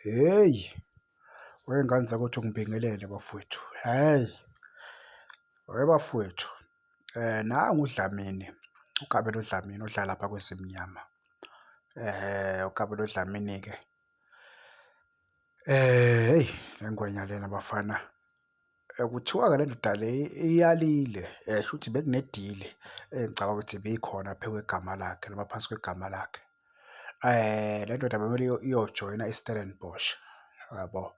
Hheyi, wey'ngane zakwethu ngibingelele bafowethu. Hhayi, bafowethu, nangu uDlamini, uKabelo Dlamini odlala lapha kwezimnyama. uKabelo Dlamini-ke, hheyi, le ngwenya lena bafana. Kuthiwa-ke le ndoda le iyalile, shuthi bekunedili engicabanga ukuthi ibikhona phezu kwegama lakhe noma phansi kwegama lakhe. Le ndoda bekumele iyojoyina iStellenbosch, yabo.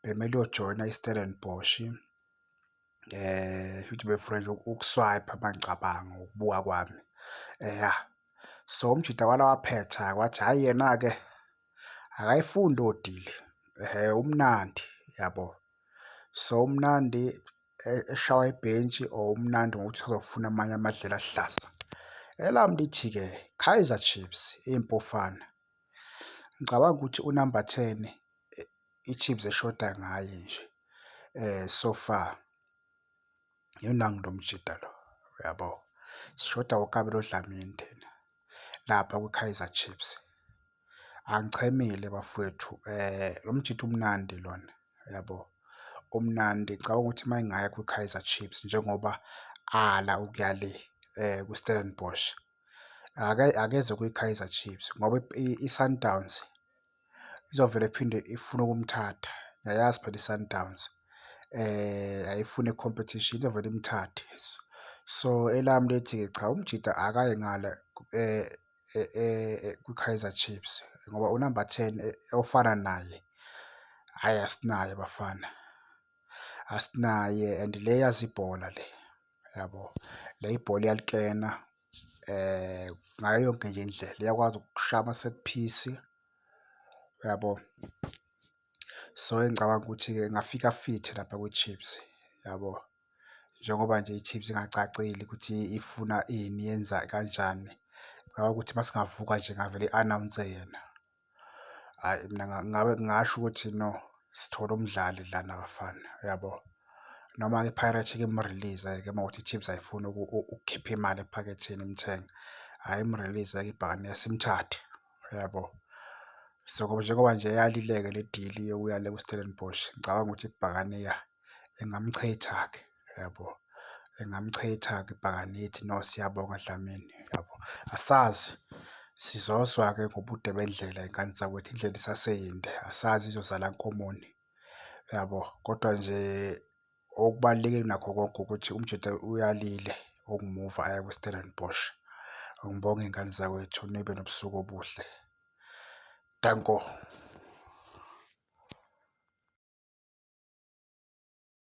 Bekumele iyojoyina iStellenbosch. Shuthi befuna nje ukuswayipha uma ngicabanga ngokubuka kwami. Ya. So umjida wala waphetha wathi hhayi yena-ke akayifundi odili. Umnandi, yabo. So umnandi eshawa ibhentshi or umnandi ngokuthi uzofuna amanye amadlela aluhlaza. Elami lithi-ke Kaizer Chiefs iy'mpufana. Ngicabanga ukuthi unamba 10 i-Chiefs eshoda ngaye nje so far yinangu lo mjida lo, yabo. Sishoda uKabelo Dlamini thina lapha kwi-Kaizer Chiefs. Angichemile bafowethu, lo mjida umnandi lona, yabo. Umnandi ngicabanga ukuthi uma ngingaya kwi-Kaizer Chiefs njengoba ala ukuya le kwi-Stellenbosch, akeze kwi-Kaizer Chiefs ngoba i-Sundowns izovele iphinde ifune ukumthatha. Ngiyayazi phela i-Sundowns ayifuni i-competition, izovele imthathe. So elami lithi-ke cha, umjida akaye ngale kwi-Kaizer Chiefs ngoba unamba 10 ofana naye, hhayi asinaye bafana. Asinaye and le yazi ibhola le, yabo. Le ibhola iyalikena ngayo yonke nje indlela. Iyakwazi ukushaya ama-set piece, yabo. So engicabanga ukuthi-ke ingafika fit lapha kwi-Chiefs, yabo. Njengoba nje i-Chiefs ingacacile ukuthi ifuna ini, yenza kanjani. Ngicabanga ukuthi uma singavuka nje ngavele i-announce yena. Hhayi mina ngingasho ukuthi no, sithole umdlali lana bafana, yabo. Noma-ke i-Pirates-ke imrilize-ke uma kuwukuthi i-Chiefs ayifuni ukukhipha imali ephaketheni imthenge. Hhayi imrilize-ke ibhakaniya simthathe, yabo. So njengoba nje yalile-ke le dili yokuya le kwi-Stellenbosch, ngicabanga ukuthi ibhakaniya ingamchitha-ke, yabo. Ingamchitha-ke ibhakaniya ithi no, siyabonga Dlamini, yabo. Asazi sizozwa-ke ngobude bendlela iy'ngane zakwethu, indlela isaseyinde, asazi izozala nkomoni, yabo. Kodwa nje okubalulekile nakho konke ukuthi umjida uyalile ukumuva aya kwi-Stellenbosch. Ngibonge iy'ngane zakwethu, nibe nobusuku obuhle. Danko.